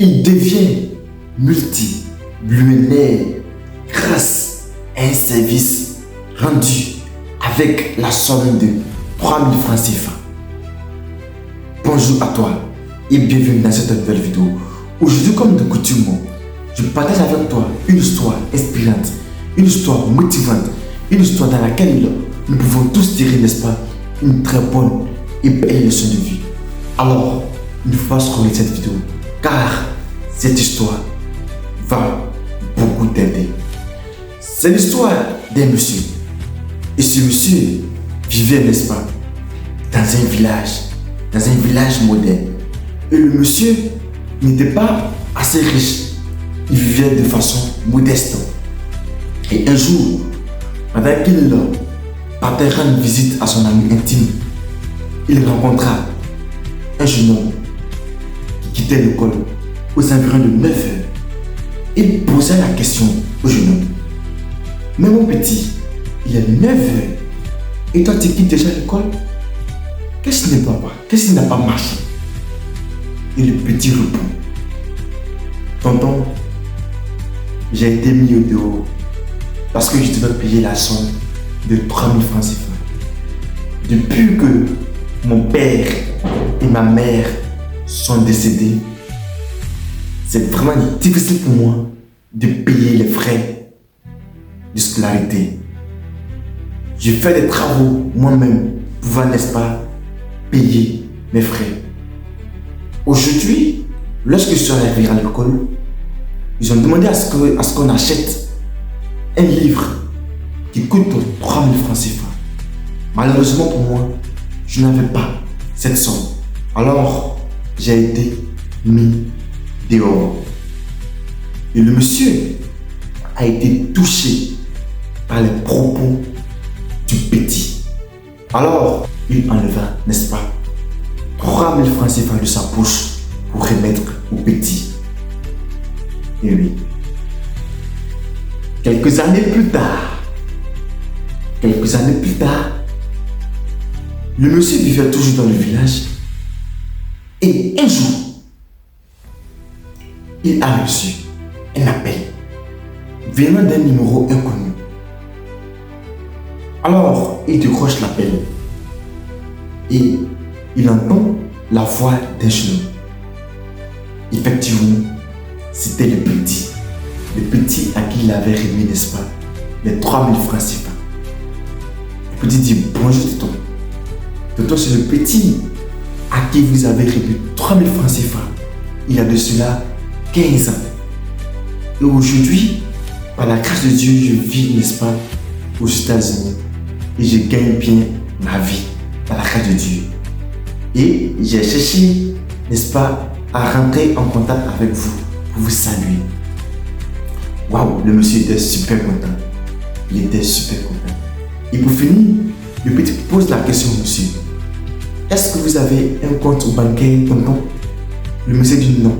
Il devient multimillionnaire grâce à un service rendu avec la somme de 3000 francs CFA. Bonjour à toi et bienvenue dans cette nouvelle vidéo. Aujourd'hui, comme de coutume, je partage avec toi une histoire inspirante, une histoire motivante, une histoire dans laquelle nous pouvons tous tirer, n'est-ce pas, une très bonne et belle leçon de vie. Alors, il ne faut pas scroller cette vidéo, car cette histoire va beaucoup t'aider. C'est l'histoire d'un monsieur. Et ce monsieur vivait, n'est-ce pas, dans un village moderne. Et le monsieur n'était pas assez riche. Il vivait de façon modeste. Et un jour, pendant qu'il partait rendre visite à son ami intime, il rencontra un jeune homme qui quittait l'école aux environs de 9 heures. Il posa la question au jeune homme. Mais mon petit, il est 9 heures et toi tu quittes déjà l'école? Qu'est-ce qui ne va pas? Qu'est-ce qui n'a pas marché? Et le petit répond. Tonton, j'ai été mis au dehors parce que je devais payer la somme de 3000 francs CFA. Depuis que mon père et ma mère sont décédés, c'est vraiment difficile pour moi de payer les frais de scolarité. Je fais des travaux moi-même pour pouvoir, n'est-ce pas, payer mes frais. Aujourd'hui, lorsque je suis arrivé à l'école, ils ont demandé à ce qu'on achète un livre qui coûte 3000 francs CFA. Malheureusement pour moi, je n'avais pas cette somme. Alors, j'ai été mis dehors. Et le monsieur a été touché par les propos du petit. Alors, il enleva, n'est-ce pas, 3000 francs CFA de sa poche pour remettre au petit. Et oui, quelques années plus tard, le monsieur vivait toujours dans le village et un jour, il a reçu un appel venant d'un numéro inconnu. Alors, il décroche l'appel et il entend la voix d'un jeune homme. Effectivement, c'était le petit à qui il avait remis, n'est-ce pas, les 3000 francs CFA. Le petit dit bonjour tonton. Tonton, c'est le petit à qui vous avez remis 3000 francs CFA il y a de cela 15 ans. Et aujourd'hui, par la grâce de Dieu, je vis, n'est-ce pas, aux États-Unis et je gagne bien ma vie par la grâce de Dieu. Et j'ai cherché, n'est-ce pas, à rentrer en contact avec vous pour vous saluer. Waouh, le monsieur était super content. Il était super content. Et pour finir, le petit pose la question au monsieur. Est-ce que vous avez un compte au bancaire, tonton? Le monsieur dit non.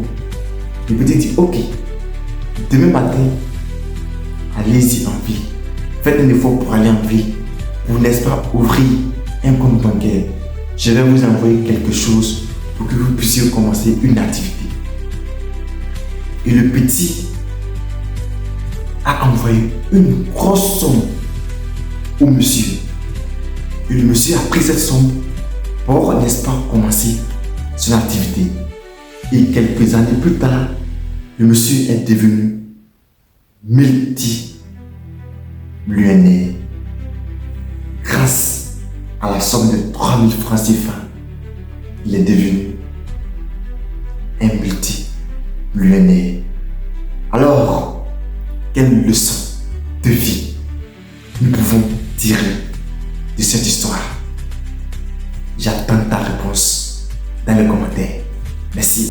Le petit dit ok. Demain matin, allez-y en ville. Faites un effort pour aller en ville. Pour, n'est-ce pas, ouvrir un compte bancaire. Je vais vous envoyer quelque chose pour que vous puissiez commencer une activité. Et le petit a envoyé une grosse somme au monsieur. Et le monsieur a pris cette somme pour, n'est-ce pas, commencer son activité. Et quelques années plus tard, le monsieur est devenu multimillionnaire grâce à la somme de 3000 francs CFA. Il est devenu un multimillionnaire. Alors, quelle leçon de vie nous pouvons tirer de cette histoire? J'attends ta réponse dans les commentaires. Merci.